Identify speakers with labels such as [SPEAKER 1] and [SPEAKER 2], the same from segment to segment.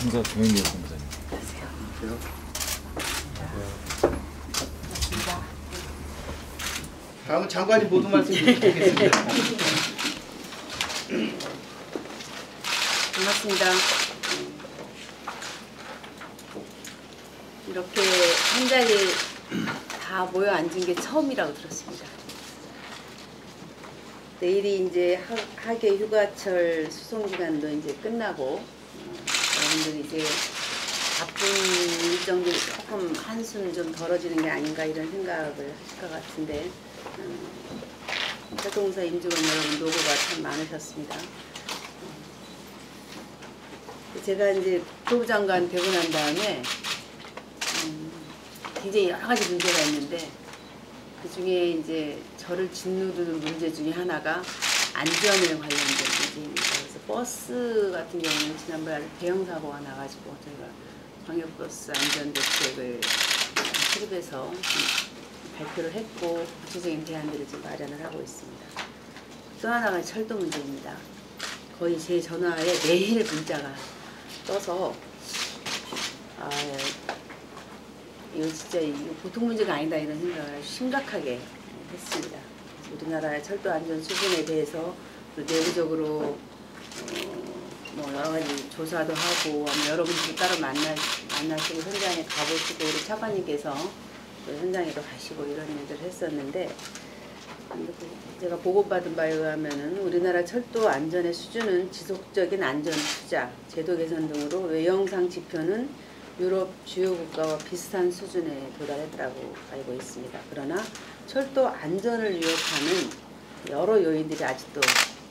[SPEAKER 1] 심사 정현기 검사님.
[SPEAKER 2] 안녕하세요.
[SPEAKER 3] 반갑습니다.
[SPEAKER 2] 다음은 장관님 모두 말씀 드리겠습니다.
[SPEAKER 3] 반갑습니다. 이렇게 한 자리에 다 모여 앉은 게 처음이라고 들었습니다. 내일이 이제 하계 휴가철 수송기간도 이제 끝나고 여러분들이 이제 바쁜 일정들이 조금 한숨 좀 덜어지는 게 아닌가 이런 생각을 하실 것 같은데 철도공사 임직원 여러분 노고가 참 많으셨습니다. 제가 이제 국토부 장관 되고 난 다음에 굉장히 여러 가지 문제가 있는데 그 중에 이제 저를 짓누르는 문제 중에 하나가 안전에 관련된 문제입니다. 그래서 버스 같은 경우는 지난번에 대형 사고가 나가지고 저희가 광역버스 안전대책을 수립해서 발표를 했고 구체적인 대안들을 지금 마련을 하고 있습니다. 또 하나가 철도 문제입니다. 거의 제 전화에 매일 문자가 떠서 이거 진짜 보통 문제가 아니다 이런 생각을 아주 심각하게 했습니다. 우리나라의 철도 안전 수준에 대해서 내부적으로 뭐 여러 가지 조사도 하고 여러분들이 따로 만나시고 현장에 가보시고 우리 차관님께서 현장에도 가시고 이런 일들을 했었는데 제가 보고받은 바에 의하면은 우리나라 철도 안전의 수준은 지속적인 안전 투자, 제도 개선 등으로 외형상 지표는 유럽 주요 국가와 비슷한 수준에 도달했다고 알고 있습니다. 그러나 철도 안전을 위협하는 여러 요인들이 아직도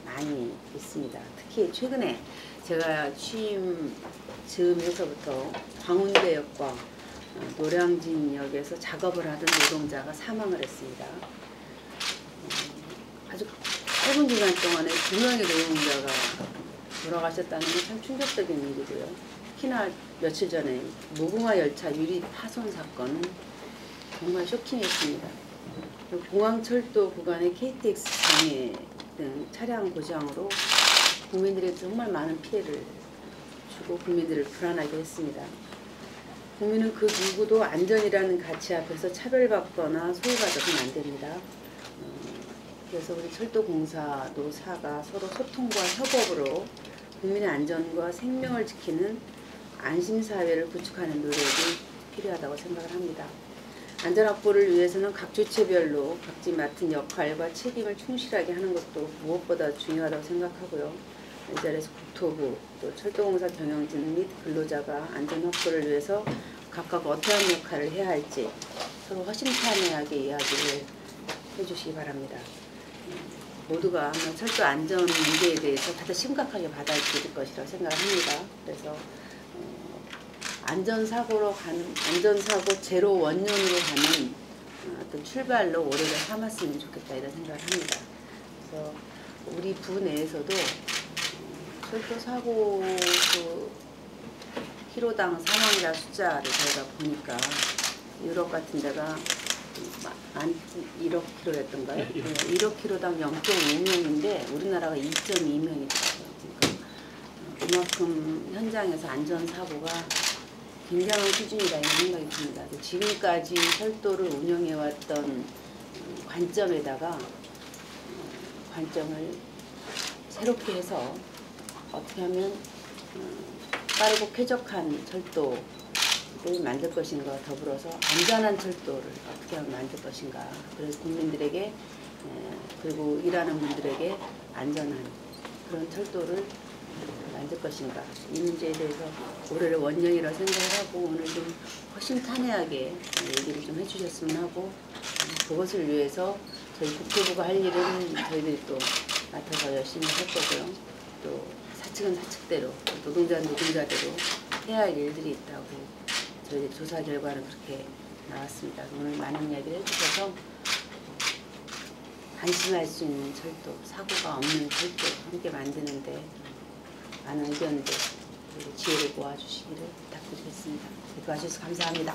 [SPEAKER 3] 많이 있습니다. 특히 최근에 제가 취임 즈음에서부터 광운대역과 노량진역에서 작업을 하던 노동자가 사망을 했습니다. 아주 짧은 기간 동안에 2명의 노동자가 돌아가셨다는 게 참 충격적인 일이고요. 특히나 며칠 전에 무궁화 열차 유리 파손 사건은 정말 쇼킹했습니다. 공항철도 구간의 KTX 장애 등 차량 고장으로 국민들에게 정말 많은 피해를 주고 국민들을 불안하게 했습니다. 국민은 그 누구도 안전이라는 가치 앞에서 차별받거나 소외받아서는 안 됩니다. 그래서 우리 철도공사, 노사가 서로 소통과 협업으로 국민의 안전과 생명을 지키는 안심사회를 구축하는 노력이 필요하다고 생각을 합니다. 안전 확보를 위해서는 각 주체별로 각지 맡은 역할과 책임을 충실하게 하는 것도 무엇보다 중요하다고 생각하고요. 이 자리에서 국토부, 또 철도공사 경영진 및 근로자가 안전 확보를 위해서 각각 어떠한 역할을 해야 할지 서로 허심탄회하게 이야기를 해주시기 바랍니다. 모두가 아마 철도 안전 문제에 대해서 다들 심각하게 받아들일 것이라고 생각을 합니다. 그래서 안전사고 제로 원년으로 가는 어떤 출발로 올해를 삼았으면 좋겠다 이런 생각을 합니다. 그래서 우리 부 내에서도 철도 사고 키로당 사망자 숫자를 저희가 보니까 유럽 같은 데가 1억 킬로였던가요? 1억 킬로당 0.5명인데 우리나라가 2.2명이더라고요. 그러니까 그만큼 현장에서 안전사고가 굉장한 수준이다 이런 생각이 듭니다. 지금까지 철도를 운영해왔던 관점에다가 관점을 새롭게 해서 어떻게 하면 빠르고 쾌적한 철도를 만들 것인가 더불어서 안전한 철도를 어떻게 하면 만들 것인가 그래서 국민들에게 그리고 일하는 분들에게 안전한 그런 철도를 만들 것인가 이 문제에 대해서 올해를 원년이라고 생각을 하고 오늘 좀 허심탄회하게 얘기를 좀 해주셨으면 하고 그것을 위해서 저희 국토부가 할 일은 저희들이 또 맡아서 열심히 할 거고요. 또 사측은 사측대로 노동자는 노동자대로 해야 할 일들이 있다고 저희 조사 결과는 그렇게 나왔습니다. 오늘 많은 이야기를 해주셔서 안심할 수 있는 철도, 사고가 없는 철도 함께 만드는데 많은 의견들 그리고 지혜를 모아주시기를 부탁드리겠습니다. 도와주셔서 감사합니다.